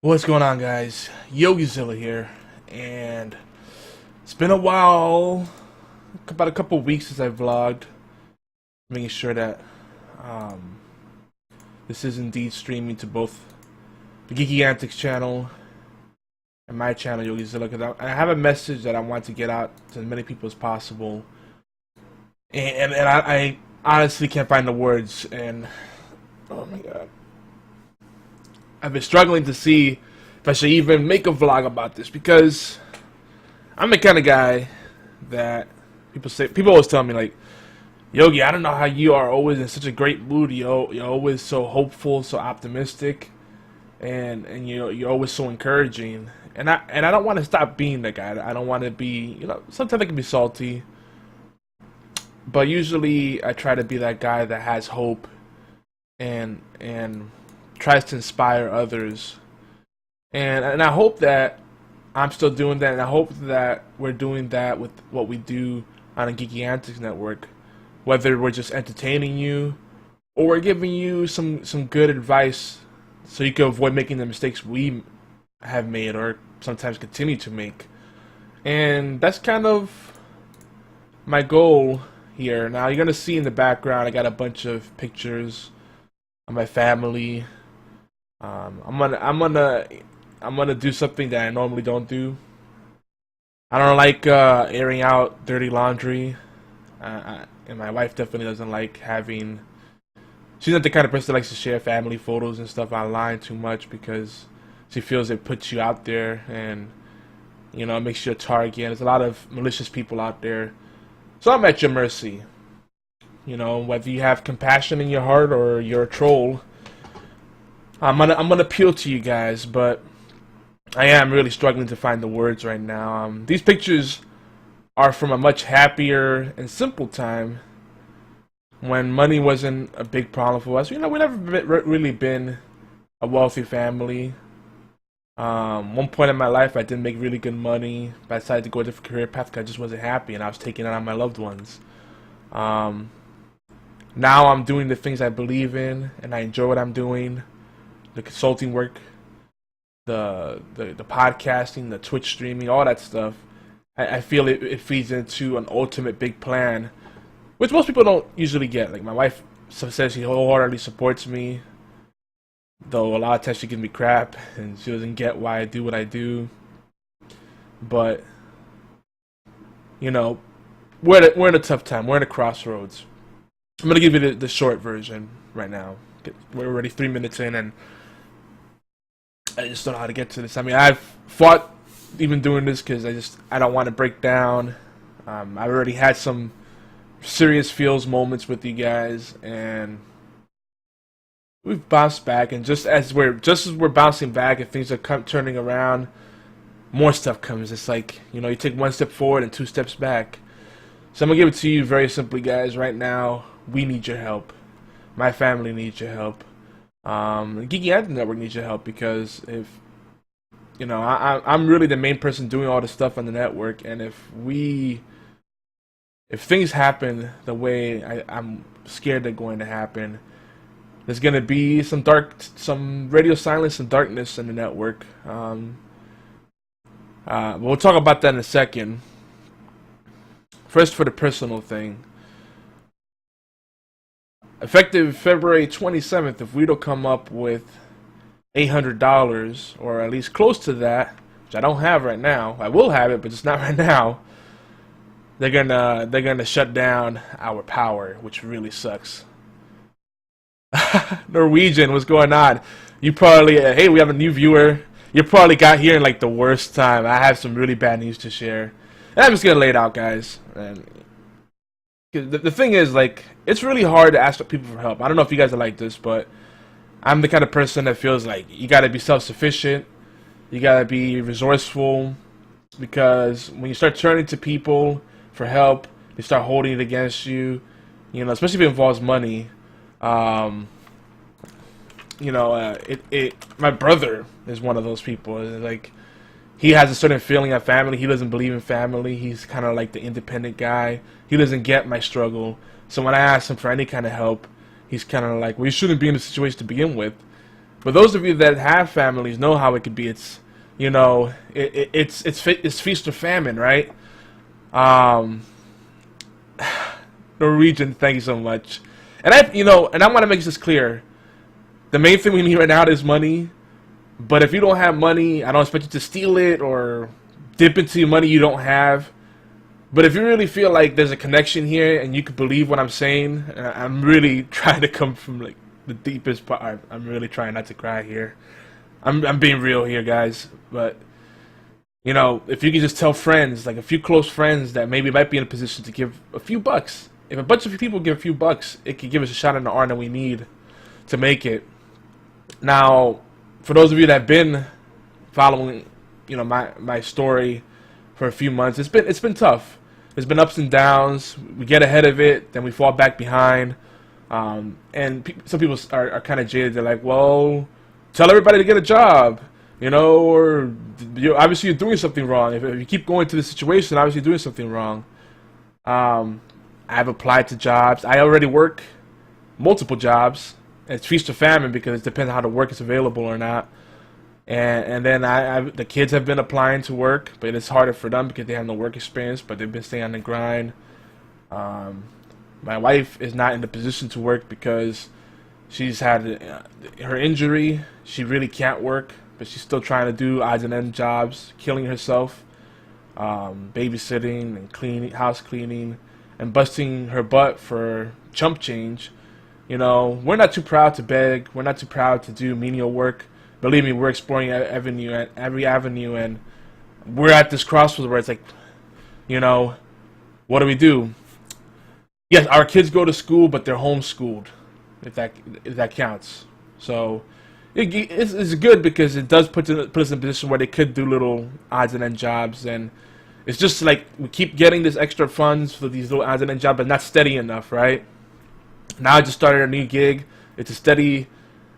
What's going on, guys? Yogizilla here, and it's been a while, about a couple weeks since I vlogged, making sure that um, this is indeed streaming to both the Geektastic channel and my channel, Yogizilla, because I have a message that I want to get out to as many people as possible, and I honestly can't find the words, and oh my god. I've been struggling to see if I should even make a vlog about this because I'm the kind of guy that people always tell me, like, Yogi, I don't know how you are always in such a great mood. You're always so hopeful, so optimistic, and you're always so encouraging. And I don't want to stop being that guy. I don't want to be, sometimes I can be salty, but usually I try to be that guy that has hope and tries to inspire others, and I hope that I'm still doing that, and I hope that we're doing that with what we do on a Geeky Antics network, whether we're just entertaining you or we're giving you some good advice so you can avoid making the mistakes we have made or sometimes continue to make. And that's kind of my goal here. Now you're gonna see in the background I got a bunch of pictures of my family. I'm gonna do something that I normally don't do. I don't like airing out dirty laundry, and my wife definitely doesn't like having. She's not the kind of person that likes to share family photos and stuff online too much because she feels it puts you out there and it makes you a target. And there's a lot of malicious people out there, so I'm at your mercy. Whether you have compassion in your heart or you're a troll. I'm gonna appeal to you guys, but I am really struggling to find the words right now. These pictures are from a much happier and simple time when money wasn't a big problem for us. We never really been a wealthy family. One point in my life, I didn't make really good money, but I decided to go a different career path because I just wasn't happy, and I was taking it on my loved ones. Now I'm doing the things I believe in, and I enjoy what I'm doing. The consulting work, the podcasting, the Twitch streaming, all that stuff. I feel it feeds into an ultimate big plan, which most people don't usually get. Like, my wife says she wholeheartedly supports me, though a lot of times she gives me crap and she doesn't get why I do what I do. But we're in a tough time. We're in a crossroads. I'm gonna give you the short version right now. We're already 3 minutes in, and I just don't know how to get to this. I mean, I've fought even doing this because I don't want to break down. I've already had some serious feels moments with you guys, and we've bounced back. And just as we're bouncing back and things are turning around, more stuff comes. It's like you take one step forward and two steps back. So I'm gonna give it to you very simply, guys. Right now, we need your help. My family needs your help. The Geeky Antics Network needs your help because if I'm really the main person doing all the stuff on the network, and if things happen the way I'm scared they're going to happen, there's gonna be some radio silence and darkness in the network. We'll talk about that in a second. First, for the personal thing. Effective February 27th, if we don't come up with $800, or at least close to that, which I don't have right now, I will have it, but it's not right now. They're gonna shut down our power, which really sucks. Norwegian, what's going on? You probably hey, we have a new viewer. You probably got here in like the worst time. I have some really bad news to share. And I'm just gonna lay it out, guys. And the thing is, like, it's really hard to ask people for help. I don't know if you guys are like this, but I'm the kind of person that feels like you gotta be self-sufficient, you gotta be resourceful, because when you start turning to people for help, they start holding it against you. Especially if it involves money. My brother is one of those people. Like, he has a certain feeling of family. He doesn't believe in family. He's kind of like the independent guy. He doesn't get my struggle. So when I ask him for any kind of help, he's kind of like, well, you shouldn't be in this situation to begin with. But those of you that have families know how it could be. It's, you know, it's feast or famine, right? Um, Norwegian, thank you so much. And I want to make this clear. The main thing we need right now is money. But if you don't have money, I don't expect you to steal it or dip into money you don't have. But if you really feel like there's a connection here and you could believe what I'm saying, I'm really trying to come from like the deepest part. I'm really trying not to cry here. I'm being real here, guys. But you know, if you can just tell friends, like a few close friends that maybe might be in a position to give a few bucks. If a bunch of people give a few bucks, it could give us a shot in the arm that we need to make it. Now, for those of you that have been following, you know, my story for a few months, it's been tough. There's been ups and downs. We get ahead of it, then we fall back behind. And some people are kind of jaded. They're like, well, tell everybody to get a job, you know, or obviously you're doing something wrong. If you keep going to this situation, obviously you're doing something wrong. I've applied to jobs. I already work multiple jobs. It's feast or famine because it depends on how the work is available or not. And then the kids have been applying to work, but it's harder for them because they have no work experience, but they've been staying on the grind. My wife is not in the position to work because she's had her injury. She really can't work, but she's still trying to do odds and end jobs, killing herself, babysitting and cleaning, house cleaning, and busting her butt for chump change. You know, we're not too proud to beg. We're not too proud to do menial work. Believe me, we're exploring every avenue, and we're at this crossroads where it's like, you know, what do we do? Yes, our kids go to school, but they're homeschooled, if that counts. So it's good because it does put us in a position where they could do little odds and end jobs, and it's just like we keep getting this extra funds for these little odds and end jobs, but not steady enough, right? Now I just started a new gig. It's a steady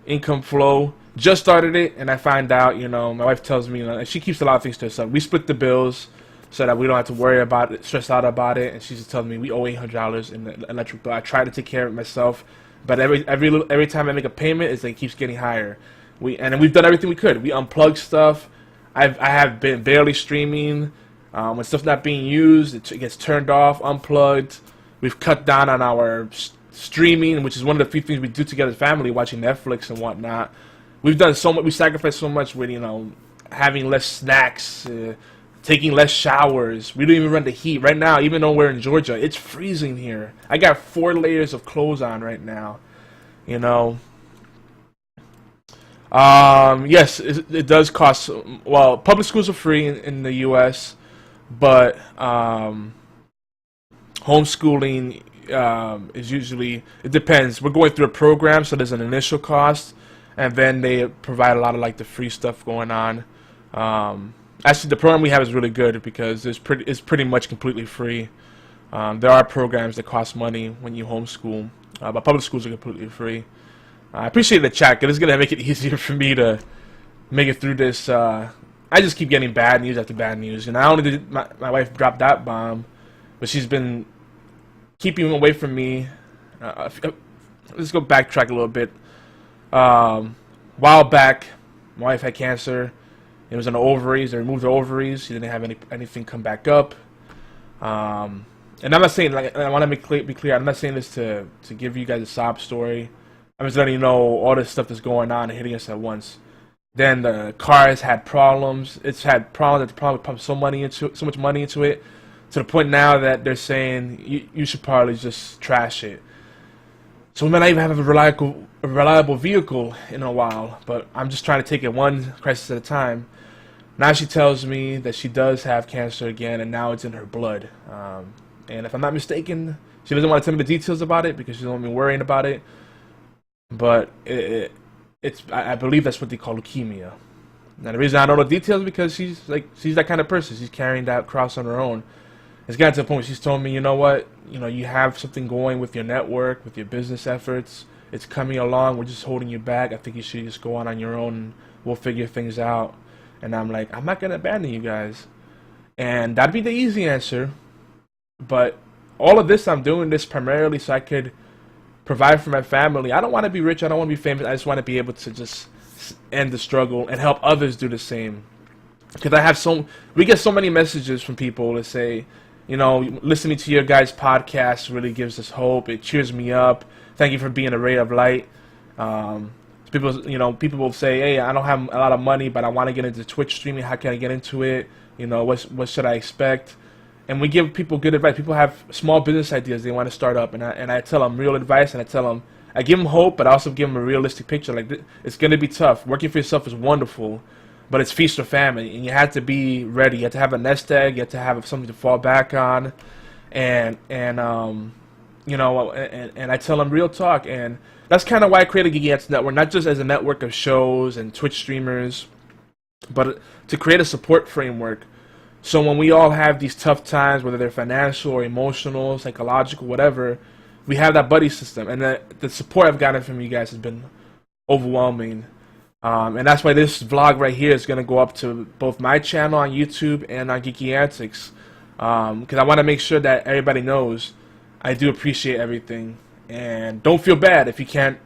income flow. Just started it, and I find out, you know, my wife tells me, you know, she keeps a lot of things to herself. We split the bills so that we don't have to worry about it, stress out about it, and she's just telling me we owe $800 in the electric bill. I try to take care of it myself, but every time I make a payment, it's like it keeps getting higher. We've done everything we could. We unplugged stuff. I have been barely streaming. When stuff's not being used, it gets turned off, unplugged. We've cut down on our streaming, which is one of the few things we do together as a family, watching Netflix and whatnot. We've done so much. We sacrificed so much with, you know, having less snacks, taking less showers. We don't even run the heat right now. Even though we're in Georgia, it's freezing here. I got 4 layers of clothes on right now. You know. Yes, it does cost. Well, public schools are free in the U.S., but homeschooling is usually, it depends. We're going through a program, so there's an initial cost. And then they provide a lot of like the free stuff going on. Actually, the program we have is really good because it's pretty much completely free. There are programs that cost money when you homeschool, but public schools are completely free. I appreciate the chat because it's gonna make it easier for me to make it through this. I just keep getting bad news after bad news, and not only did my wife drop that bomb, but she's been keeping away from me. Let's go backtrack a little bit. While back, my wife had cancer. It was in the ovaries. They removed the ovaries. She didn't have anything come back up. And I'm not saying, like, I want to be clear. I'm not saying this to give you guys a sob story. I'm just letting you know all this stuff that's going on and hitting us at once. Then the car has had problems. It's had problems. It's probably pumped so much money into it, to the point now that they're saying you should probably just trash it. So we might not even have a reliable vehicle in a while, but I'm just trying to take it one crisis at a time. Now she tells me that she does have cancer again, and now it's in her blood. And if I'm not mistaken, she doesn't want to tell me the details about it because she doesn't want me worrying about it. But I believe that's what they call leukemia. Now the reason I don't know the details is because she's that kind of person. She's carrying that cross on her own. It's gotten to the point where she's told me, you know what, you have something going with your network, with your business efforts. It's coming along. We're just holding you back. I think you should just go on your own. And we'll figure things out. And I'm like, I'm not going to abandon you guys. And that'd be the easy answer. But all of this, I'm doing this primarily so I could provide for my family. I don't want to be rich. I don't want to be famous. I just want to be able to just end the struggle and help others do the same. Because we get so many messages from people that say, you know, listening to your guys' podcast really gives us hope. It cheers me up. Thank you for being a ray of light. People will say, hey, I don't have a lot of money, but I want to get into Twitch streaming. How can I get into it? You know, what should I expect? And we give people good advice. People have small business ideas they want to start up, and I tell them real advice, and I give them hope, but I also give them a realistic picture. Like, it's going to be tough. Working for yourself is wonderful, but it's feast or famine, and you have to be ready. You have to have a nest egg. You have to have something to fall back on, and I tell them real talk, and that's kind of why I created Geektastic Network, not just as a network of shows and Twitch streamers, but to create a support framework. So when we all have these tough times, whether they're financial or emotional, psychological, whatever, we have that buddy system. And the support I've gotten from you guys has been overwhelming. And that's why this vlog right here is going to go up to both my channel on YouTube and on Geeky Antics. Because I want to make sure that everybody knows I do appreciate everything. And don't feel bad if you can't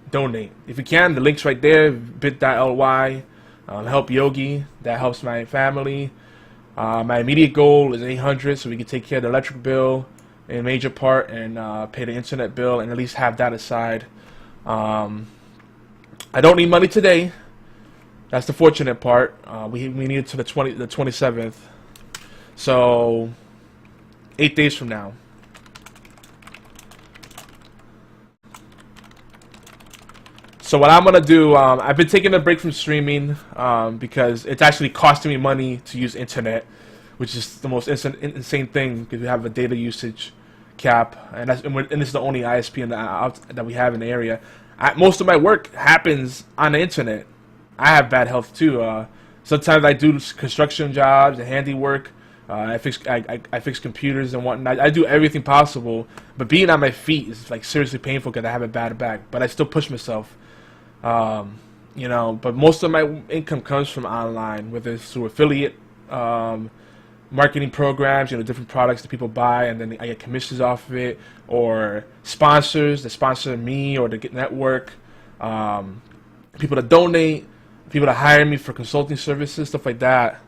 donate. If you can, the link's right there, bit.ly, help Yogi. That helps my family. My immediate goal is 800, so we can take care of the electric bill in major part and pay the internet bill and at least have that aside. I don't need money today. That's the fortunate part. We need it to the 27th. So 8 days from now. So what I'm going to do, I've been taking a break from streaming because it's actually costing me money to use internet, which is the most insane thing because we have a data usage cap, and this is the only ISP that we have in the area. Most of my work happens on the internet. I have bad health too. Sometimes I do construction jobs and handiwork. I fix computers and whatnot. I do everything possible, but being on my feet is like seriously painful because I have a bad back. But I still push myself. But most of my income comes from online, whether it's through affiliate marketing programs, different products that people buy, and then I get commissions off of it, or sponsors that sponsor me or the network, people that donate, people that hire me for consulting services, stuff like that.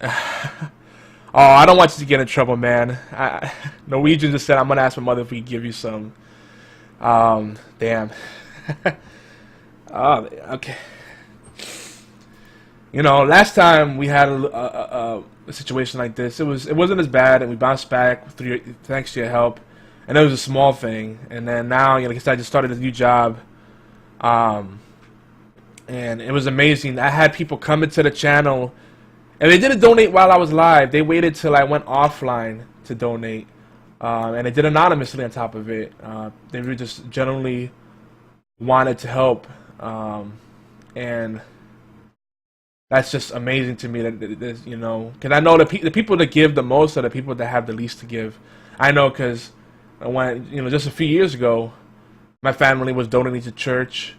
Oh, I don't want you to get in trouble, man. Norwegian just said I'm gonna ask my mother if we can give you some. Damn. Oh, okay. Last time we had a situation like this, it wasn't as bad, and we bounced back thanks to your help, and it was a small thing. And then now, like I said, I just started a new job, and it was amazing. I had people come into the channel, and they didn't donate while I was live. They waited till I went offline to donate, and they did anonymously on top of it. They were just generally wanted to help, and that's just amazing to me that because I know the people that give the most are the people that have the least to give. I know because when just a few years ago, my family was donating to church.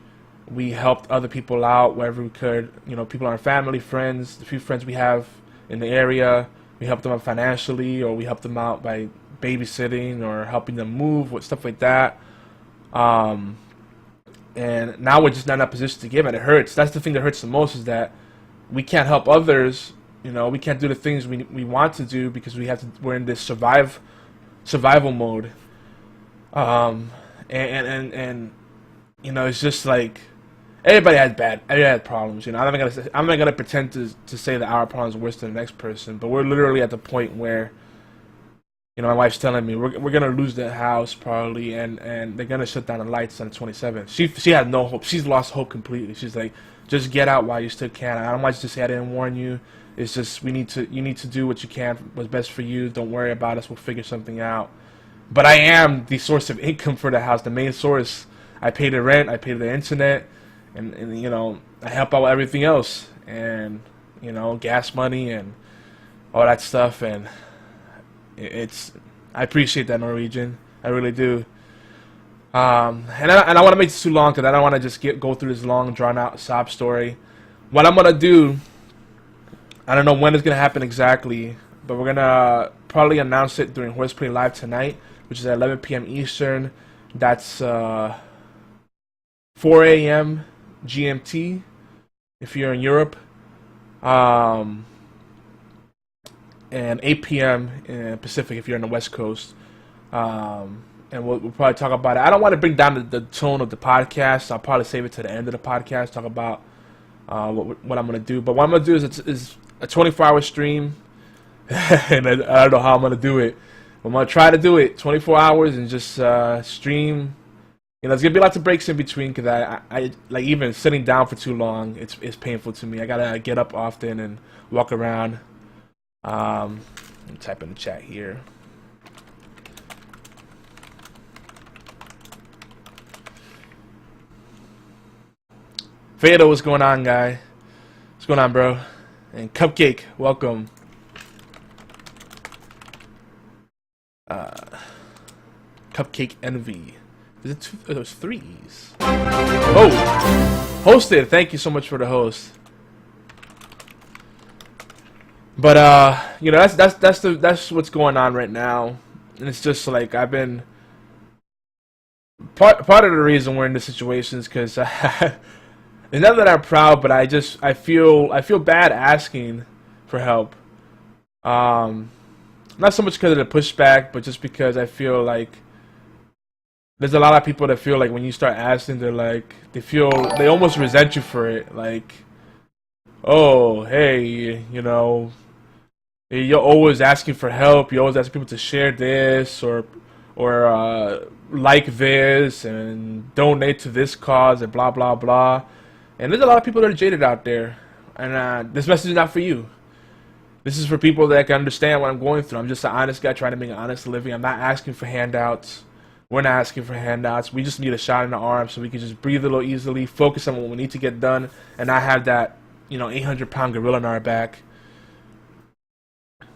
We helped other people out wherever we could. People in our family, friends, the few friends we have in the area, we helped them out financially, or we helped them out by babysitting or helping them move, with stuff like that. And now we're just not in that position to give, and it hurts. That's the thing that hurts the most, is that we can't help others. We can't do the things we want to do because we're in this survival mode. It's just like everybody had problems. I'm not gonna pretend to say that our problems are worse than the next person, but we're literally at the point where my wife's telling me we're gonna lose the house probably, and they're gonna shut down the lights on the 27th. She had no hope. She's lost hope completely. She's like, just get out while you still can. I don't want you to say I didn't warn you. It's just you need to do what you can, what's best for you. Don't worry about us. We'll figure something out. But I am the source of income for the house, the main source. I pay the rent, I pay the internet, and I help out with everything else, and gas money and all that stuff. And I appreciate that, Norwegian. I really do. And I want to make this too long because I don't want to just go through this long, drawn-out sob story. What I'm going to do, I don't know when it's going to happen exactly, but we're going to probably announce it during Horseplay Live tonight, which is at 11 p.m. Eastern. That's 4 a.m. GMT if you're in Europe, and 8 p.m. in Pacific if you're on the West Coast. And we'll probably talk about it. I don't want to bring down the tone of the podcast. I'll probably save it to the end of the podcast, talk about what I'm going to do. But what I'm going to do is a 24-hour stream, and I don't know how I'm going to do it. I'm going to try to do it 24 hours and just stream. There's going to be lots of breaks in between because I like even sitting down for too long, it's painful to me. I got to get up often and walk around. Let me type in the chat here. Fado, what's going on, guy? What's going on, bro? And Cupcake, welcome. Cupcake Envy. Is it two? Oh, those threes. Oh, hosted. Thank you so much for the host. But that's what's going on right now, and it's just like I've been part of the reason we're in this situation is because it's not that I'm proud, but I feel bad asking for help. Not so much because of the pushback, but just because I feel like there's a lot of people that feel like when you start asking, they almost resent you for it. Like, oh, hey, you're always asking for help. You always ask people to share this or like this and donate to this cause and blah blah blah. And there's a lot of people that are jaded out there, and this message is not for you. This is for people that can understand what I'm going through. I'm just an honest guy trying to make an honest living. I'm not asking for handouts. We're not asking for handouts. We just need a shot in the arm so we can just breathe a little easily, focus on what we need to get done, and not have that 800-pound gorilla in our back. All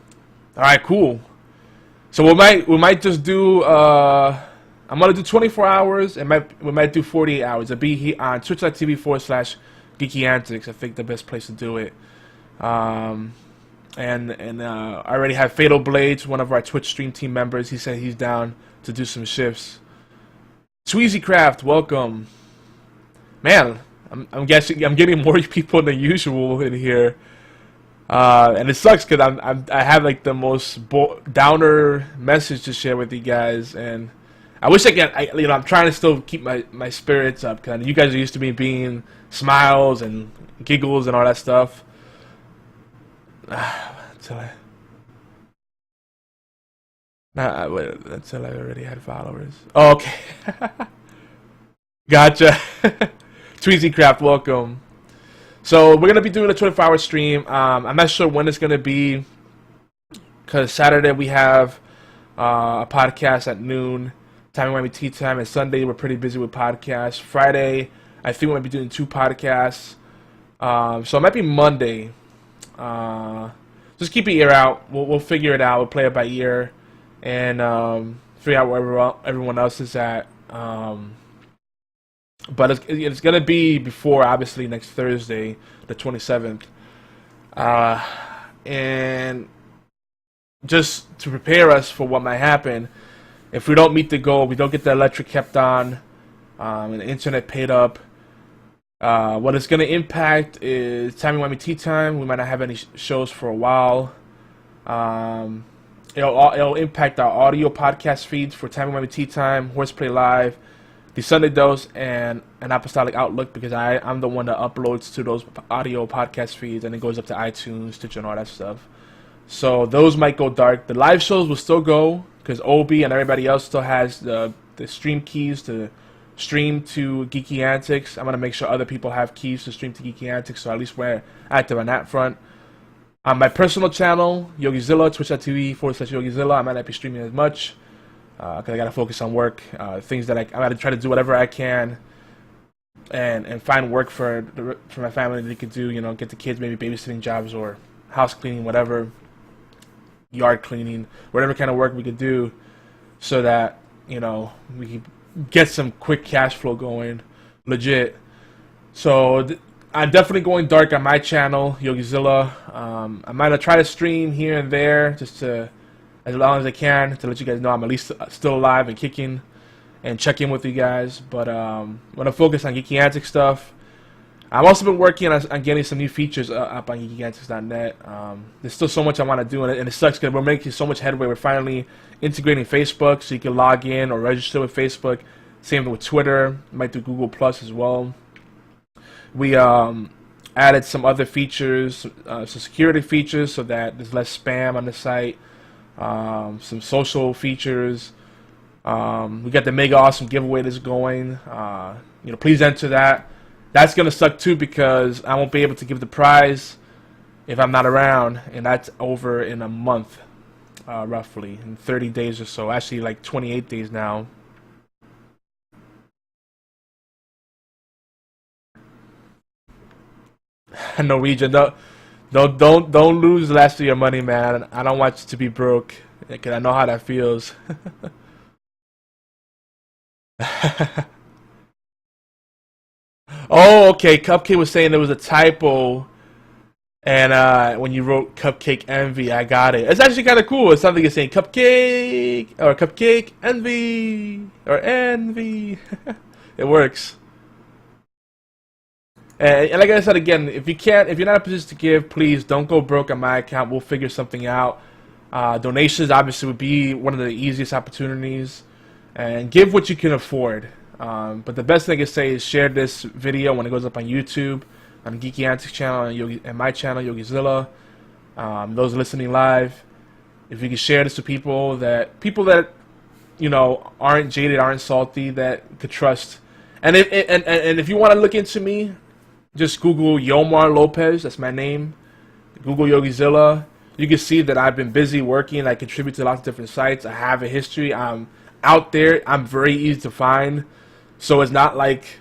right, cool. So we might just do. I'm gonna do 24 hours, and we might do 48 hours. It'll be on twitch.tv/geekyantics. I think the best place to do it. I already have Fatal Blades, one of our Twitch stream team members. He said he's down to do some shifts. Sweezy Craft, welcome. Man, I'm guessing I'm getting more people than usual in here. And it sucks because I have like the most downer message to share with you guys, and I wish I'm trying to still keep my spirits up because you guys are used to me being smiles and giggles and all that stuff. Until I already had followers. Oh, okay. Gotcha. Tweezy Craft, welcome. So we're gonna be doing a 24-hour stream. I'm not sure when it's gonna be, cause Saturday we have a podcast at noon, time Miami tea time, and Sunday we're pretty busy with podcasts. Friday, I think we might be doing 2 podcasts. So it might be Monday. Just keep your ear out. We'll figure it out. We'll play it by ear, and figure out where everyone else is at. But it's gonna be before, obviously, next Thursday, the 27th, and just to prepare us for what might happen if we don't meet the goal, we don't get the electric kept on, and the internet paid up. What it's gonna impact is Timey Wimey Tea Time. We might not have any shows for a while. It'll impact our audio podcast feeds for Timey Wimey Tea Time, Horseplay Live, the Sunday Dose, and an Apostolic Outlook, because I'm the one that uploads to those audio podcast feeds, and it goes up to iTunes, Stitcher, and all that stuff. So those might go dark. The live shows will still go, because Obi and everybody else still has the stream keys to stream to Geeky Antics. I'm going to make sure other people have keys to stream to Geeky Antics, so at least we're active on that front. On my personal channel, Yogizilla, twitch.tv/Yogizilla, I might not be streaming as much, because I got to focus on work, things that I got to try to do whatever I can, and find work for my family that they could do, get the kids maybe babysitting jobs or house cleaning, whatever, yard cleaning, whatever kind of work we could do, so that, we can get some quick cash flow going, legit. So I'm definitely going dark on my channel, Yogizilla. I might try to stream here and there, just to, as long as I can, to let you guys know I'm at least still alive and kicking, and check in with you guys. But I'm gonna focus on Geeky Antic stuff. I've also been working on getting some new features up on Geektastic.net. There's still so much I want to do, and it sucks because we're making so much headway. We're finally integrating Facebook, so you can log in or register with Facebook. Same with Twitter. Might do Google Plus as well. We added some other features, some security features, so that there's less spam on the site. Some social features. We got the mega awesome giveaway that's going. Please enter that. That's gonna suck too because I won't be able to give the prize if I'm not around, and that's over in a month, roughly in 30 days or so. Actually, like 28 days now. Norwegian, don't lose the last of your money, man. I don't want you to be broke, because I know how that feels. Oh, okay. Cupcake was saying there was a typo, and when you wrote Cupcake Envy, I got it. It's actually kind of cool. It's something you're saying Cupcake or Cupcake Envy or Envy. It works. And like I said again, if you're not in a position to give, please don't go broke on my account. We'll figure something out. Donations obviously would be one of the easiest opportunities, and give what you can afford. But the best thing I can say is share this video when it goes up on YouTube, on Geeky Antics channel, and my channel, Yogizilla. Those listening live, if you can share this to people that aren't jaded, aren't salty, that could trust. And if you want to look into me, just Google Yomar Lopez. That's my name. Google Yogizilla. You can see that I've been busy working. I contribute to lots of different sites. I have a history. I'm out there. I'm very easy to find. So it's not like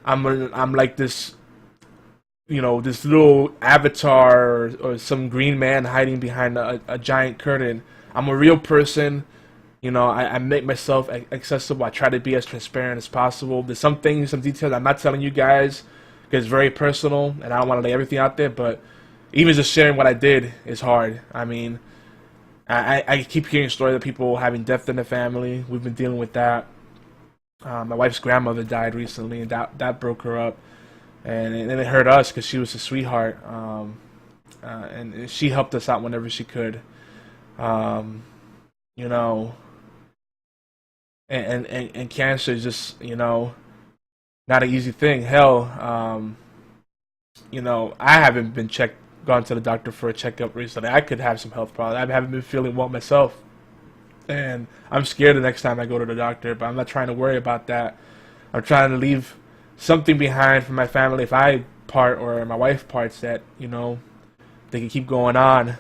I'm like this, this little avatar or some green man hiding behind a giant curtain. I'm a real person. I make myself accessible. I try to be as transparent as possible. There's some things, some details I'm not telling you guys because it's very personal, and I don't want to lay everything out there. But even just sharing what I did is hard. I mean, I keep hearing stories of people having death in their family. We've been dealing with that. My wife's grandmother died recently, and that broke her up, and it hurt us because she was a sweetheart, and she helped us out whenever she could, and cancer is just not an easy thing. Hell, I haven't been gone to the doctor for a checkup recently. I could have some health problems. I haven't been feeling well myself. And I'm scared the next time I go to the doctor, but I'm not trying to worry about that. I'm trying to leave something behind for my family if I part or my wife parts, that, they can keep going on.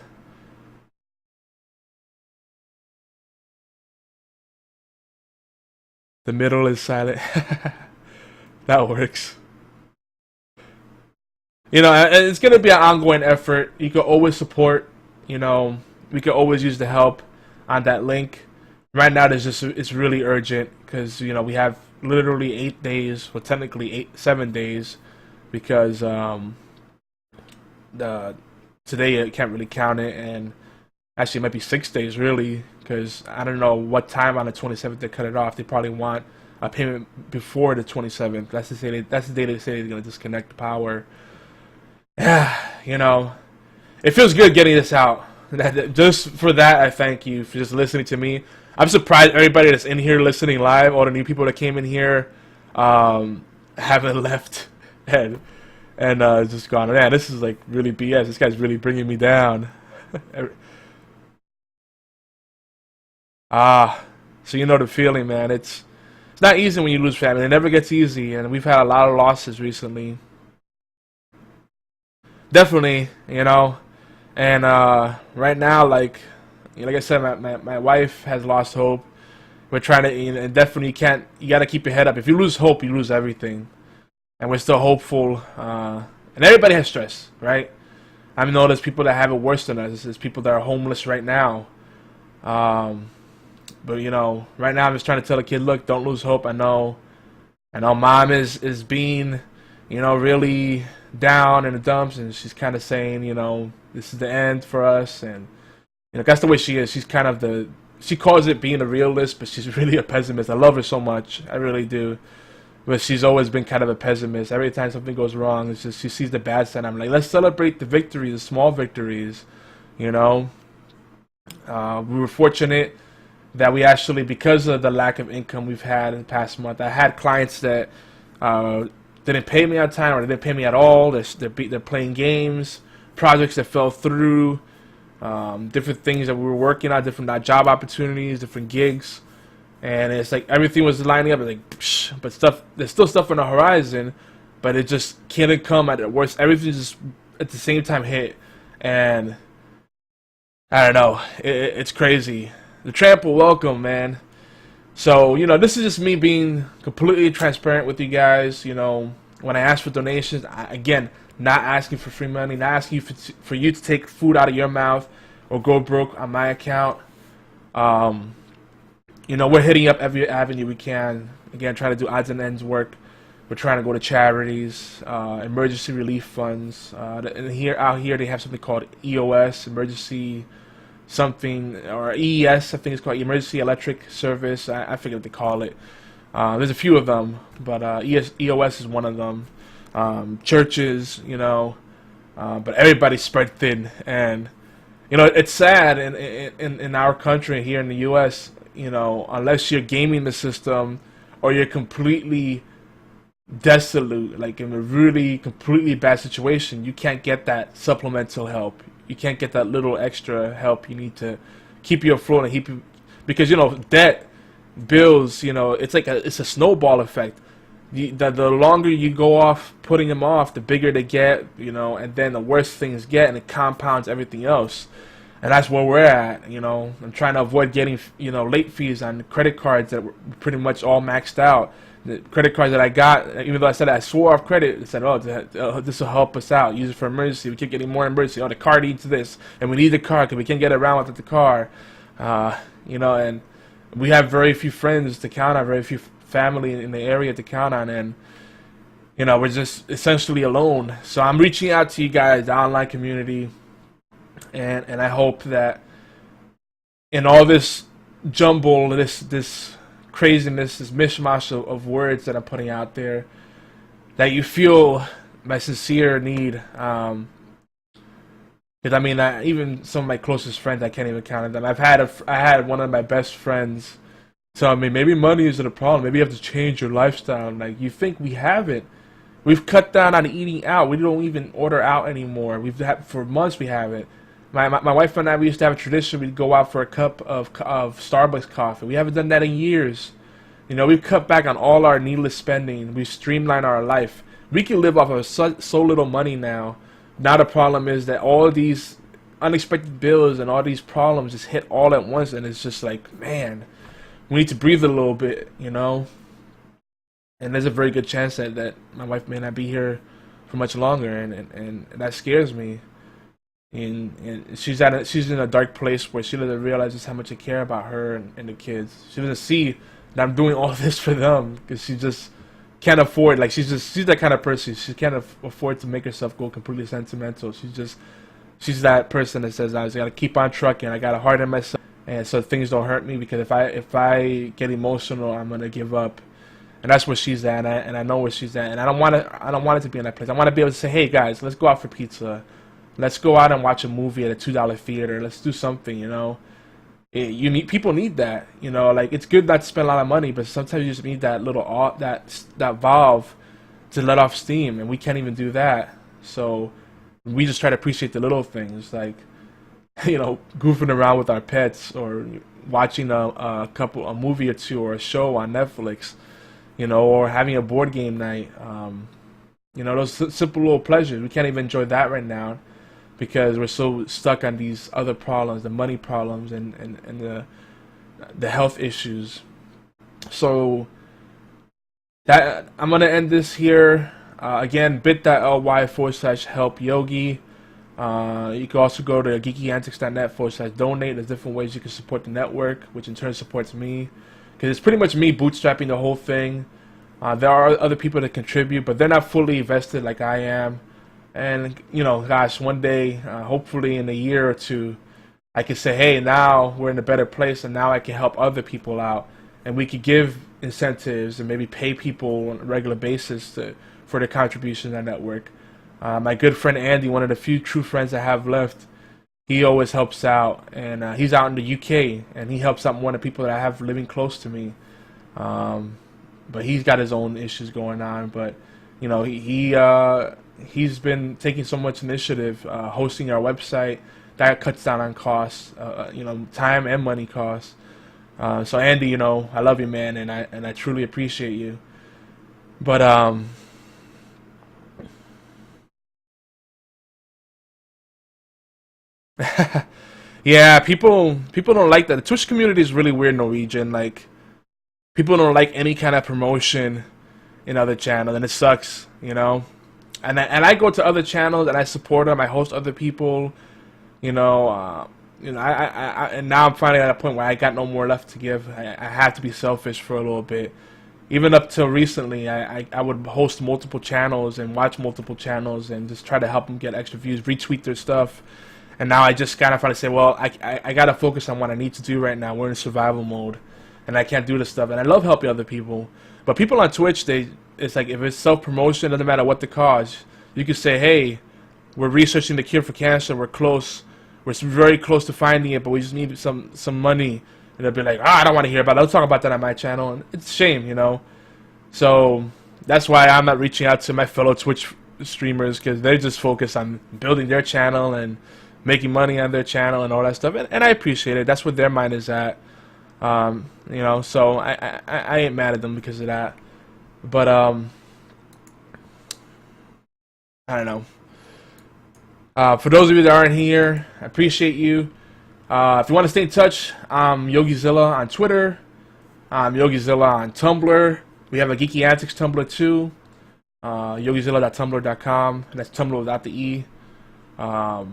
The middle is silent. That works. And it's going to be an ongoing effort. You can always support, we can always use the help on that link. Right now, it's really urgent because we have literally 8 days, well technically 7 days, because today I can't really count it, and actually it might be 6 days really, because I don't know what time on the 27th they cut it off. They probably want a payment before the 27th. That's the day they say they're gonna disconnect the power. It feels good getting this out. Just for that, I thank you for just listening to me. I'm surprised everybody that's in here listening live, all the new people that came in here, haven't left and just gone, man, this is like really BS. This guy's really bringing me down. So you know the feeling, man. It's not easy when you lose family. It never gets easy, and we've had a lot of losses recently. Definitely, and right now, like I said, my wife has lost hope. We're trying to, and definitely you got to keep your head up. If you lose hope, you lose everything. And we're still hopeful. And everybody has stress, right? I know there's people that have it worse than us. There's people that are homeless right now. But right now I'm just trying to tell the kid, look, don't lose hope. I know mom is being, really down in the dumps, and she's kind of saying, this is the end for us, and that's the way she is. She's kind of she calls it being a realist, but she's really a pessimist. I love her so much, I really do. but she's always been kind of a pessimist. Every time something goes wrong, it's just she sees the bad side. I'm like, let's celebrate the victories, the small victories. You know, we were fortunate that we actually, because of the lack of income we've had in the past month, I had clients that didn't pay me on time, or they didn't pay me at all. They're playing games, projects that fell through, different things that we were working on, different job opportunities, different gigs. And it's like everything was lining up. Like, psh, but there's still stuff on the horizon, but it just couldn't come at the worst. Everything just at the same time hit, and I don't know. It's crazy. The trample, welcome, man. So this is just me being completely transparent with you guys. When I ask for donations, again, not asking for free money, not asking for you to take food out of your mouth or go broke on my account. We're hitting up every avenue we can. Again, trying to do odds and ends work. We're trying to go to charities, emergency relief funds. And out here, they have something called EOS, emergency something, or EES, I think it's called, Emergency Electric Service. I forget what they call it. There's a few of them, but EOS is one of them. Churches, but everybody's spread thin. And, it's sad in our country here in the U.S., unless you're gaming the system or you're completely desolate, like in a really completely bad situation, you can't get that supplemental help. You can't get that little extra help you need to keep you afloat and keep you, because debt, bills, it's a snowball effect. The longer you go off putting them off, the bigger they get, and then the worse things get, and it compounds everything else. And that's where we're at. I'm trying to avoid getting late fees on credit cards that were pretty much all maxed out. The credit cards that I got, even though I said I swore off credit, I said, this will help us out. Use it for emergency. We keep getting more emergency. The car needs this, and we need the car because we can't get around without the car. And we have very few friends to count on, very few family in the area to count on, and we're just essentially alone. So I'm reaching out to you guys, the online community, and I hope that in all this jumble, this craziness, this mishmash of words that I'm putting out there, that you feel my sincere need. Because even some of my closest friends, I can't even count on them. I had one of my best friends tell me, maybe money isn't a problem. Maybe you have to change your lifestyle. I'm like, you think we haven't? We've cut down on eating out. We don't even order out anymore. For months we haven't. My wife and I, we used to have a tradition. We'd go out for a cup of Starbucks coffee. We haven't done that in years. We've cut back on all our needless spending. We've streamlined our life. We can live off of so little money now. Now the problem is that all of these unexpected bills and all these problems just hit all at once, and it's just like, man, we need to breathe a little bit, And there's a very good chance that my wife may not be here for much longer, and that scares me. And she's in a dark place where she doesn't realize just how much I care about her and the kids. She doesn't see that I'm doing all this for them, because she just can't afford. Like, she's that kind of person. She can't afford to make herself go completely sentimental. She's that person that says, I just gotta keep on trucking. I gotta harden myself, and so things don't hurt me, because if I get emotional, I'm gonna give up. And that's where she's at, and I know where she's at, and I don't want it to be in that place. I want to be able to say, hey guys, let's go out for pizza. Let's go out and watch a movie at a $2 theater. Let's do something, People need that, Like, it's good not to spend a lot of money, but sometimes you just need that little that valve to let off steam, and we can't even do that. So we just try to appreciate the little things, like goofing around with our pets, or watching a movie or two, or a show on Netflix, or having a board game night. Those simple little pleasures. We can't even enjoy that right now, because we're so stuck on these other problems, the money problems, and the health issues. So that I'm gonna end this here. Again, bit.ly/help yogi. You can also go to geekyantics.net/donate. There's different ways you can support the network, which in turn supports me, because it's pretty much me bootstrapping the whole thing. There are other people that contribute, but they're not fully invested like I am. And, gosh, one day, hopefully in a year or two, I can say, hey, now we're in a better place, and now I can help other people out. And we could give incentives and maybe pay people on a regular basis for their contribution to that network. My good friend Andy, one of the few true friends I have left, he always helps out, and he's out in the UK, and he helps out one of the people that I have living close to me. But he's got his own issues going on. But you know, he's been taking so much initiative, hosting our website. That cuts down on costs, you know, time and money costs. So Andy, you know, I love you, man, and I truly appreciate you. But yeah, people don't like that. The Twitch community is really weird, Norwegian. Like, people don't like any kind of promotion in other channels, and it sucks, you know. And I go to other channels and I support them. I host other people, you know. And now I'm finally at a point where I got no more left to give. I have to be selfish for a little bit. Even up till recently, I would host multiple channels and watch multiple channels and just try to help them get extra views, retweet their stuff. And now I just kind of finally say, well, I got to focus on what I need to do right now. We're in survival mode, and I can't do this stuff. And I love helping other people. But people on Twitch, it's like, if it's self-promotion, it doesn't matter what the cause. You can say, hey, we're researching the cure for cancer. We're close. We're very close to finding it, but we just need some money. And they'll be like, I don't want to hear about it. I'll talk about that on my channel. And it's a shame, you know. So that's why I'm not reaching out to my fellow Twitch streamers, because they're just focused on building their channel and making money on their channel and all that stuff. And I appreciate it. That's what their mind is at. You know, so I ain't mad at them because of that. But I don't know. For those of you that aren't here, I appreciate you. If you want to stay in touch, I'm YogiZilla on Twitter. I'm YogiZilla on Tumblr. We have a Geeky Antics Tumblr too. YogiZilla.tumblr.com. That's Tumblr without the E. Oh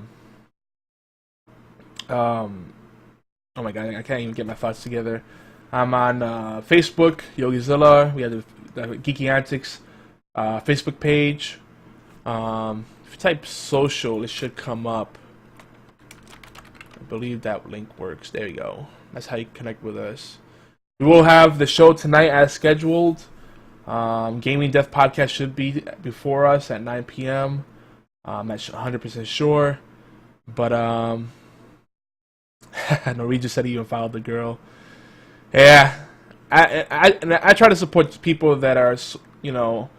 my god, I can't even get my thoughts together. I'm on Facebook, YogiZilla. We have the Geeky Antics Facebook page. If you type social, it should come up. I believe that link works. There you go. That's how you connect with us. We will have the show tonight as scheduled. Gaming Death Podcast should be before us at 9 p.m. I'm not 100% sure. But, Norwegian said he even followed the girl. Yeah. I try to support people that are, you know,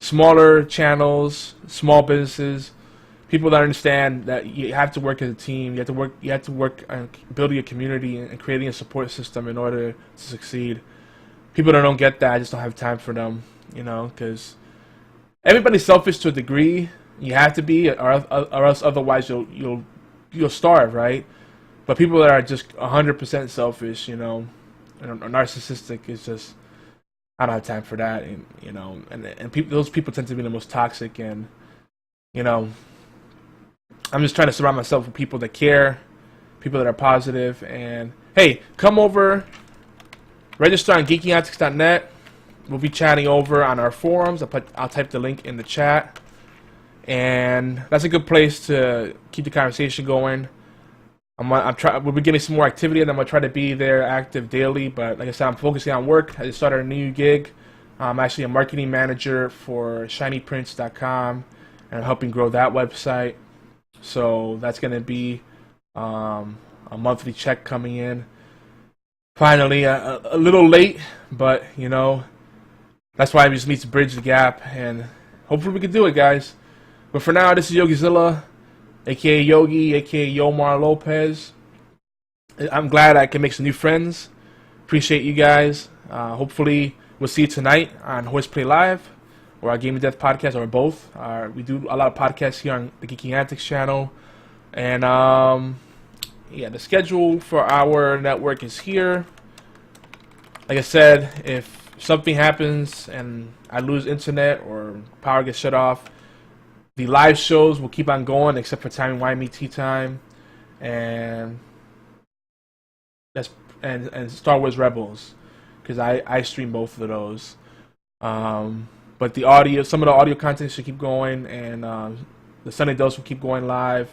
smaller channels, small businesses, people that understand that you have to work as a team. You have to work on building a community and creating a support system in order to succeed. People that don't get that, I just don't have time for them, you know, because everybody's selfish to a degree. You have to be, or else otherwise you'll starve, right? But people that are just 100% selfish, you know, and narcissistic, is just, I don't have time for that, and you know, and those people tend to be the most toxic, and you know, I'm just trying to surround myself with people that care, people that are positive, and hey, come over, register on geekyantics.net. We'll be chatting over on our forums. I'll type the link in the chat, and that's a good place to keep the conversation going. We'll be getting some more activity, and I'm gonna try to be there active daily. But like I said, I'm focusing on work. I just started a new gig. I'm actually a marketing manager for shinyprints.com, and I'm helping grow that website. So that's gonna be a monthly check coming in. Finally, a little late, but you know, that's why we just need to bridge the gap, and hopefully we can do it, guys. But for now, this is YogiZilla, aka Yogi, aka Yomar Lopez. I'm glad I can make some new friends. Appreciate you guys. Hopefully we'll see you tonight on Horseplay Live or our Game of Death podcast, or both. We do a lot of podcasts here on the Geeky Antics channel. And yeah, the schedule for our network is here. Like I said, if something happens and I lose internet or power gets shut off, the live shows will keep on going, except for Time and Wine Me Tea Time, and Star Wars Rebels, because I stream both of those. But the audio, some of the audio content should keep going, and the Sunday Dose will keep going live.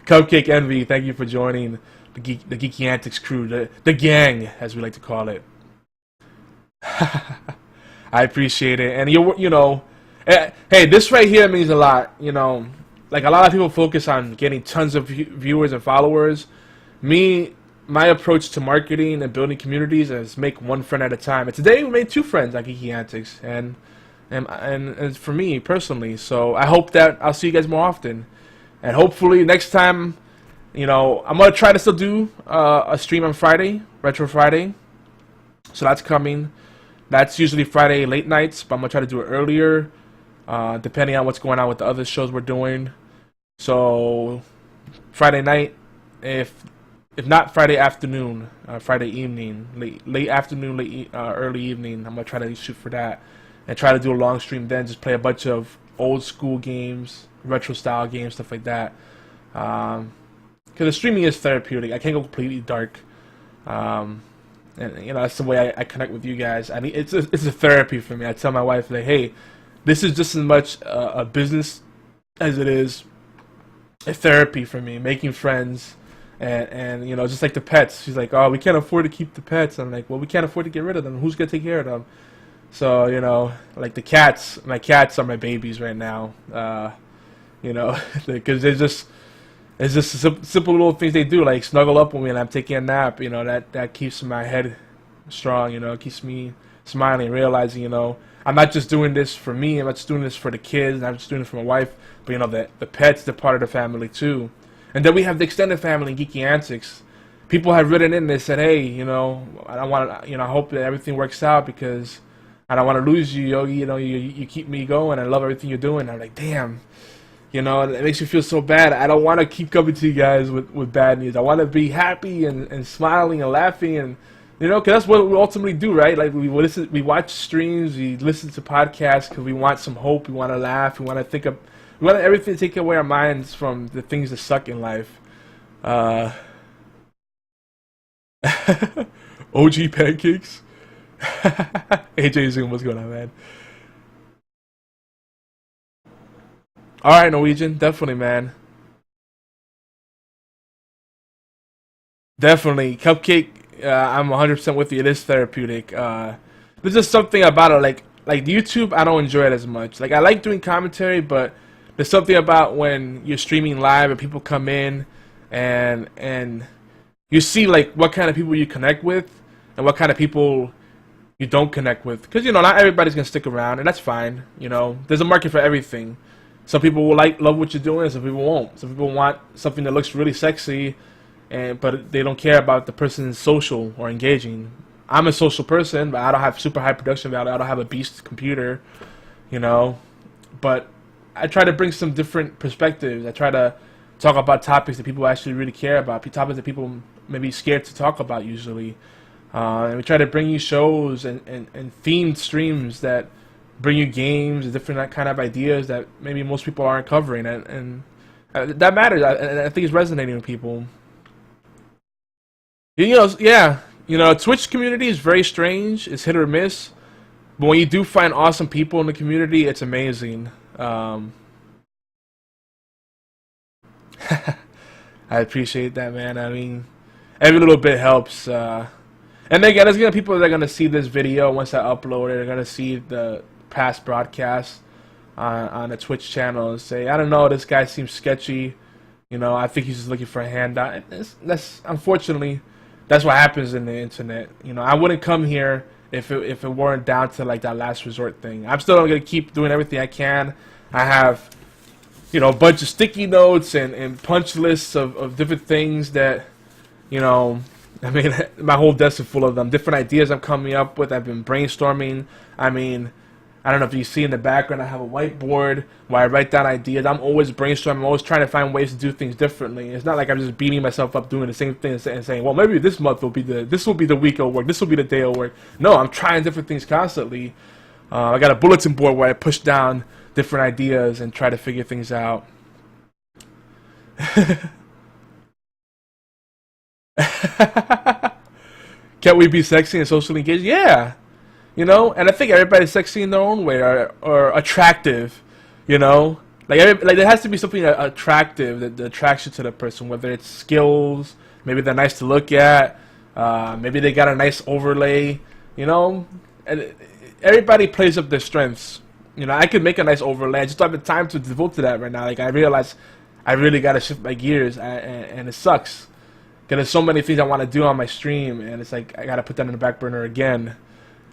Cupcake Envy, thank you for joining. the Geeky Antics crew, the gang, as we like to call it. I appreciate it, and you know, hey, this right here means a lot. You know, like a lot of people focus on getting tons of viewers and followers. My approach to marketing and building communities is make one friend at a time. And today we made 2 friends on Geeky Antics, and for me personally. So I hope that I'll see you guys more often, and hopefully next time, you know, I'm gonna try to still do a stream on Friday, Retro Friday. So that's coming. That's usually Friday late nights, but I'm gonna try to do it earlier, depending on what's going on with the other shows we're doing. So Friday night, if not Friday afternoon, Friday evening, late afternoon, early evening, I'm gonna try to shoot for that and try to do a long stream. Then just play a bunch of old school games, retro style games, stuff like that. Because the streaming is therapeutic. I can't go completely dark. And you know, that's the way I connect with you guys. I mean, it's a therapy for me. I tell my wife, like, hey, this is just as much a business as it is a therapy for me. Making friends, and you know, just like the pets. She's like, oh, we can't afford to keep the pets. I'm like, well, we can't afford to get rid of them. Who's gonna take care of them? So you know, like the cats. My cats are my babies right now. You know, because they're just. It's just simple little things they do, like snuggle up with me and I'm taking a nap. You know, that keeps my head strong. You know, it keeps me smiling, realizing, you know, I'm not just doing this for me. I'm not just doing this for the kids. I'm just doing it for my wife. But you know, the pets, they're part of the family too. And then we have the extended family, Geeky Antics. People have written in. They said, hey, you know, I want, you know, I hope that everything works out because I don't want to lose you, Yogi. You know, you keep me going. I love everything you're doing. I'm like, damn. You know, it makes me feel so bad. I don't want to keep coming to you guys with bad news. I want to be happy and smiling and laughing, and you know, because that's what we ultimately do, right? Like we watch streams, we listen to podcasts because we want some hope. We want to laugh. We want to we want everything to take away our minds from the things that suck in life. OG pancakes. AJ Zoom, what's going on, man? Alright, Norwegian, definitely, man. Definitely. Cupcake, I'm 100% with you. It is therapeutic. There's just something about it, like YouTube, I don't enjoy it as much. Like, I like doing commentary, but there's something about when you're streaming live and people come in and you see, like, what kind of people you connect with and what kind of people you don't connect with. Because, you know, not everybody's going to stick around, and that's fine. You know, there's a market for everything. Some people will love what you're doing, and some people won't. Some people want something that looks really sexy, but they don't care about the person's social or engaging. I'm a social person, but I don't have super high production value. I don't have a beast computer, you know. But I try to bring some different perspectives. I try to talk about topics that people actually really care about, topics that people may be scared to talk about usually. And we try to bring you shows and themed streams that bring you games, different kind of ideas that maybe most people aren't covering, and that matters. I think it's resonating with people. You know, yeah, you know, Twitch community is very strange. It's hit or miss, but when you do find awesome people in the community, it's amazing. I appreciate that, man. I mean, every little bit helps. And again, there's gonna be people that are gonna see this video once I upload it. They're gonna see the past broadcasts on the Twitch channel and say, I don't know, this guy seems sketchy. You know, I think he's just looking for a handout. That's unfortunately, that's what happens in the internet. You know, I wouldn't come here if it weren't down to like that last resort thing. I'm still gonna keep doing everything I can. I have, you know, a bunch of sticky notes and punch lists of different things that, you know, I mean, my whole desk is full of them. Different ideas I'm coming up with. I've been brainstorming. I mean, I don't know if you see in the background, I have a whiteboard where I write down ideas. I'm always brainstorming. I'm always trying to find ways to do things differently. It's not like I'm just beating myself up doing the same thing and saying, well, maybe this month will be this will be the week it'll work. This will be the day it'll work. No, I'm trying different things constantly. I got a bulletin board where I push down different ideas and try to figure things out. Can't we be sexy and socially engaged? Yeah. You know, and I think everybody's sexy in their own way, or attractive, you know? Like there has to be something attractive that attracts you to the person, whether it's skills, Maybe they're nice to look at. Maybe they got a nice overlay. You know, and everybody plays up their strengths. You know, I could make a nice overlay. I just don't have the time to devote to that right now. Like, I realize I really got to shift my gears, and it sucks. Because there's so many things I want to do on my stream, and it's like I got to put that in the back burner again.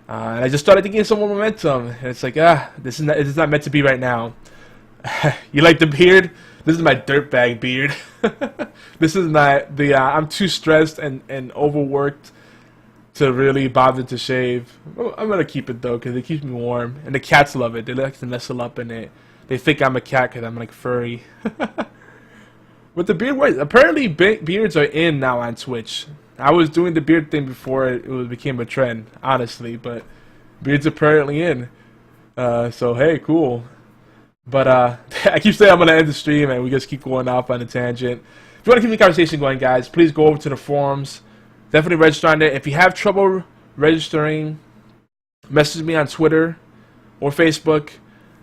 And I just started to gain some more momentum, and it's like, this is not meant to be right now. You like the beard? This is my dirtbag beard. This is not the. I'm too stressed and overworked to really bother to shave. I'm gonna keep it though because it keeps me warm, and the cats love it. They like to nestle up in it. They think I'm a cat because I'm like furry. With the beard, apparently beards are in now on Twitch. I was doing the beard thing before it became a trend, honestly, but beards apparently in. So hey, cool. But I keep saying I'm gonna end the stream, and we just keep going off on a tangent. If you want to keep the conversation going, guys, please go over to the forums. Definitely register on there. If you have trouble registering, message me on Twitter or Facebook.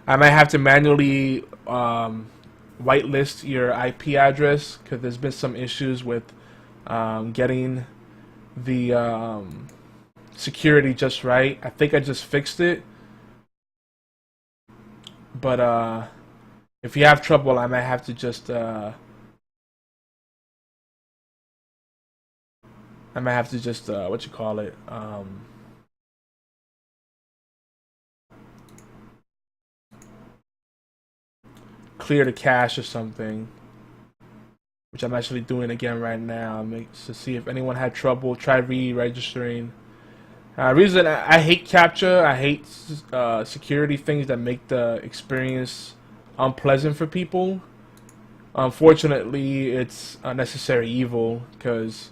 I might have to manually whitelist your IP address because there's been some issues with getting the security just right. I think I just fixed it. But if you have trouble, I might have to just what you call it, clear the cache or something, which I'm actually doing again right now, to see if anyone had trouble. Try re-registering. Reason I hate CAPTCHA, I hate security things that make the experience unpleasant for people. Unfortunately, it's a necessary evil because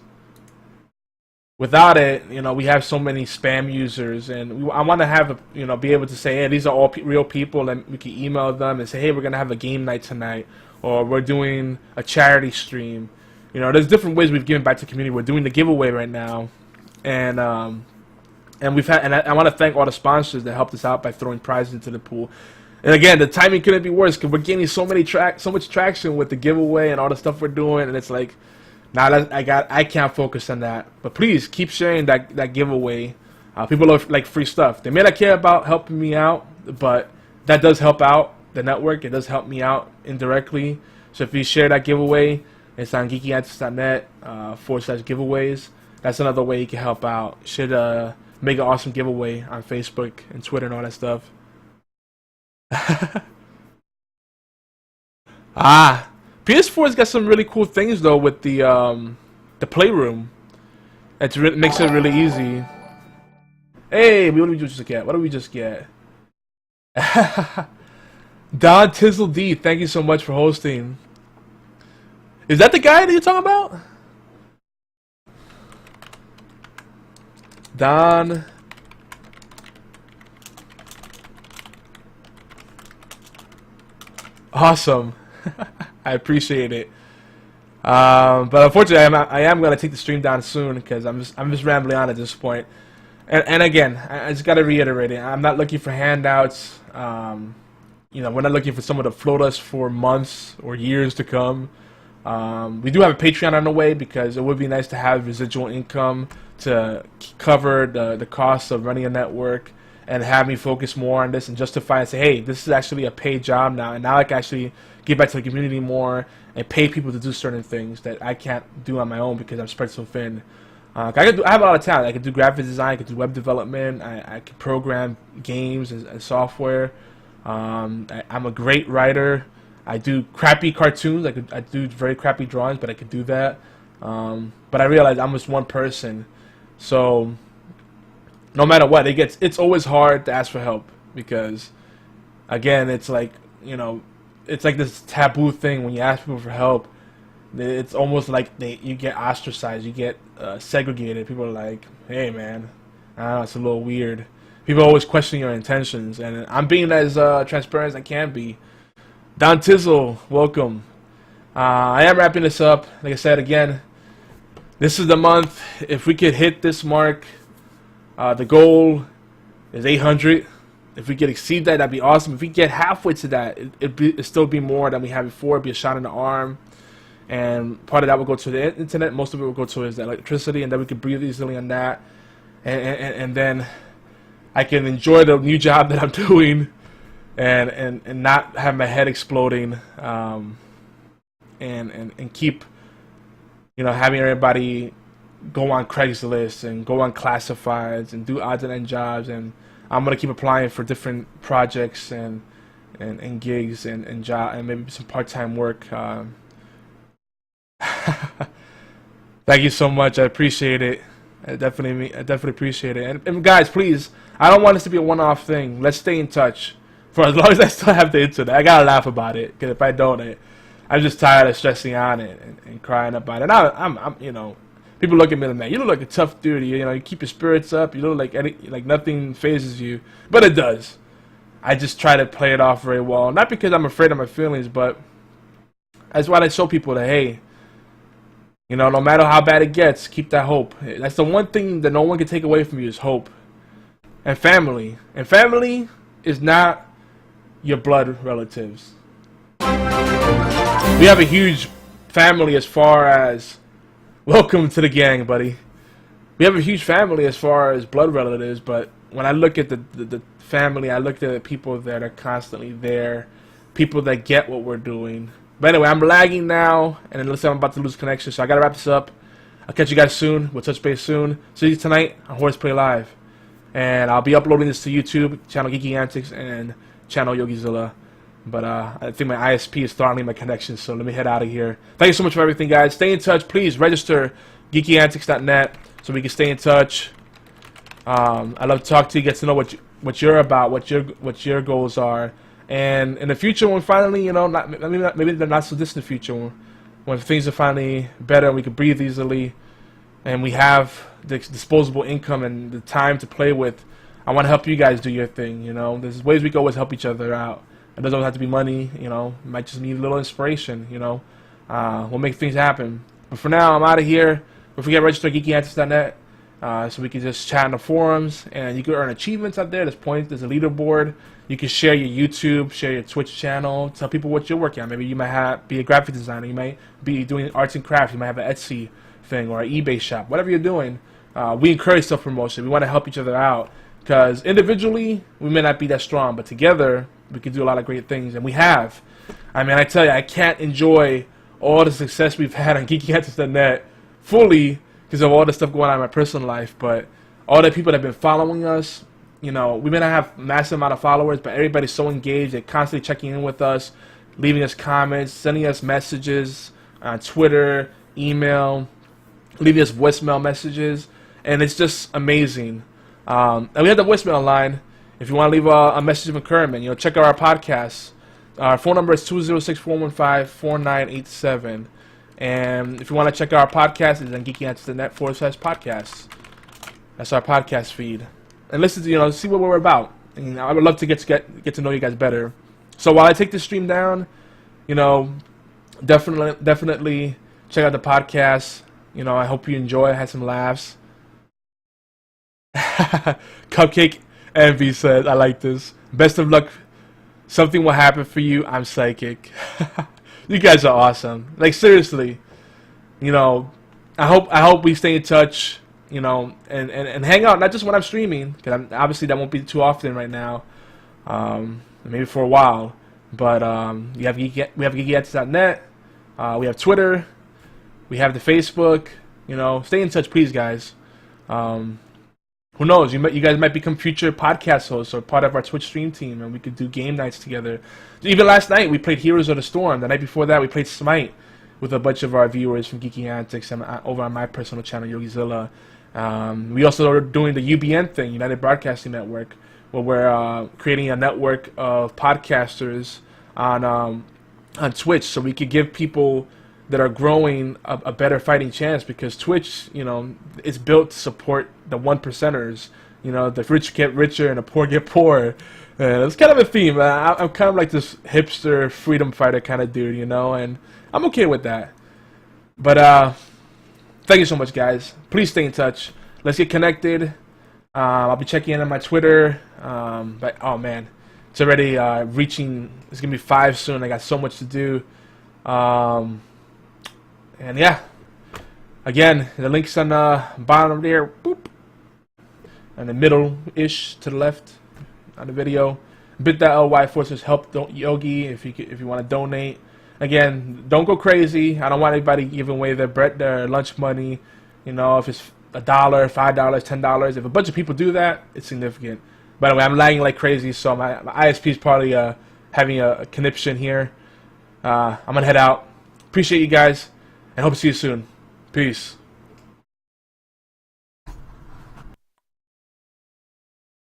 without it, you know, we have so many spam users, and I want to have be able to say, hey, these are all real people, and we can email them and say, hey, we're gonna have a game night tonight, or we're doing a charity stream. You know, there's different ways we've given back to the community. We're doing the giveaway right now, and we've had, and I want to thank all the sponsors that helped us out by throwing prizes into the pool. And again, the timing couldn't be worse because we're gaining so much traction with the giveaway and all the stuff we're doing, and it's like, now that I can't focus on that. But please keep sharing that giveaway. People love like free stuff. They may not care about helping me out, but that does help out the network. It does help me out indirectly. So if you share that giveaway, it's on geekyantics.net /giveaways. That's another way you can help out. You should make an awesome giveaway on Facebook and Twitter and all that stuff. PS4's got some really cool things though with the playroom. It makes it really easy. Hey, what did we just get? What did we just get? Don Tizzle D, thank you so much for hosting. Is that the guy that you're talking about? Don. Awesome. I appreciate it. But unfortunately, I am gonna take the stream down soon because I'm just rambling on at this point. And again, I just gotta reiterate it. I'm not looking for handouts. We're not looking for someone to float us for months or years to come. We do have a Patreon on the way because it would be nice to have residual income to cover the costs of running a network and have me focus more on this and justify and say, hey, this is actually a paid job now, and now I can actually give back to the community more and pay people to do certain things that I can't do on my own because I'm spread so thin. I have a lot of talent. I can do graphic design, I can do web development, I can program games and software. I'm a great writer. I do crappy cartoons. I do very crappy drawings, but I could do that. But I realize I'm just one person, so no matter what, it's always hard to ask for help because, again, it's like it's like this taboo thing when you ask people for help. It's almost like you get ostracized, you get segregated. People are like, "Hey, man, I don't know, it's a little weird." People always question your intentions, and I'm being as transparent as I can be. Don Tizzle, welcome. I am wrapping this up. Like I said, again, this is the month. If we could hit this mark, the goal is 800. If we could exceed that, that'd be awesome. If we get halfway to that, it'd still be more than we had before. It'd be a shot in the arm. and part of that will go to the internet. Most of it will go to his electricity, and then we can breathe easily on that, and then I can enjoy the new job that I'm doing, and not have my head exploding, and keep, having everybody go on Craigslist and go on classifieds and do odds and end jobs, and I'm gonna keep applying for different projects and gigs and job and maybe some part-time work. Thank you so much. I appreciate it. I definitely appreciate it. And guys, please, I don't want this to be a one-off thing. Let's stay in touch for as long as I still have the internet. I gotta laugh about it, because if I don't, I'm just tired of stressing on it and crying about it. And I'm people look at me like, man, you look like a tough dude. You keep your spirits up. You look like nothing phases you, but it does. I just try to play it off very well, not because I'm afraid of my feelings, but that's why I show people that, hey, no matter how bad it gets, keep that hope. That's the one thing that no one can take away from you, is hope. And family. And family is not your blood relatives. We have a huge family as far as, welcome to the gang, buddy. We have a huge family as far as blood relatives, but when I look at the family, I look at the people that are constantly there, people that get what we're doing. But anyway, I'm lagging now, and it looks like I'm about to lose connection, so I gotta wrap this up. I'll catch you guys soon. We'll touch base soon. See you tonight on Horseplay Live. And I'll be uploading this to YouTube, channel Geeky Antics, and channel YogiZilla. But I think my ISP is throttling my connection, so let me head out of here. Thank you so much for everything, guys. Stay in touch. Please register geekyantics.net so we can stay in touch. I love to talk to you, get to know what you're about, what your goals are. And in the future, when finally, maybe the not so distant future, when things are finally better and we can breathe easily, and we have the disposable income and the time to play with, I want to help you guys do your thing. There's ways we can always help each other out. It doesn't always have to be money. It might just need a little inspiration. We'll make things happen. But for now, I'm out of here. Don't forget to register at geekyantics.net. So we can just chat in the forums, and you can earn achievements out there. There's points, there's a leaderboard. You can share your YouTube, share your Twitch channel, tell people what you're working on. Maybe you might be a graphic designer, you might be doing arts and crafts, you might have an Etsy thing or an eBay shop. Whatever you're doing, we encourage self-promotion. We want to help each other out, because individually we may not be that strong, but together we can do a lot of great things, and we have. I tell you, I can't enjoy all the success we've had on geekyantics.net fully because of all the stuff going on in my personal life, but all the people that have been following us, we may not have massive amount of followers, but everybody's so engaged. They're constantly checking in with us, leaving us comments, sending us messages on Twitter, email, leaving us voicemail messages, and it's just amazing. And we have the voicemail line. If you want to leave a message of encouragement, check out our podcast. Our phone number is 206-415-4987. And if you want to check out our podcast, it's on geekyantics.net/podcasts. That's our podcast feed. And listen to, see what we're about. And I would love to get to know you guys better. So while I take this stream down, definitely check out the podcast. I hope you enjoy. I had some laughs. Cupcake Envy said, I like this. Best of luck. Something will happen for you. I'm psychic. You guys are awesome. Like, seriously. I hope we stay in touch, and hang out, not just when I'm streaming, because obviously that won't be too often right now. Maybe for a while. But we have geekyantics.net. We have Twitter. We have the Facebook. Stay in touch, please, guys. Who knows? You guys might become future podcast hosts or part of our Twitch stream team, and we could do game nights together. Even last night, we played Heroes of the Storm. The night before that, we played Smite with a bunch of our viewers from Geeky Antics and over on my personal channel, YogiZilla. We also are doing the UBN thing, United Broadcasting Network, where we're creating a network of podcasters on Twitch, so we could give people that are growing a better fighting chance, because Twitch, is built to support the 1%ers. The rich get richer and the poor get poorer. It's kind of a theme. I'm kind of like this hipster freedom fighter kind of dude, and I'm okay with that. But thank you so much, guys. Please stay in touch. Let's get connected. I'll be checking in on my Twitter. But oh man, it's already reaching. It's gonna be 5 soon. I got so much to do. And yeah, again, the link's on the bottom there, boop, and the middle-ish to the left on the video. bit.ly/help Yogi if you want to donate. Again, don't go crazy. I don't want anybody giving away their lunch money. You know, if it's $1, $5, $10. If a bunch of people do that, it's significant. By the way, I'm lagging like crazy, so my ISP is probably having a conniption here. I'm gonna head out. Appreciate you guys, and hope to see you soon. Peace.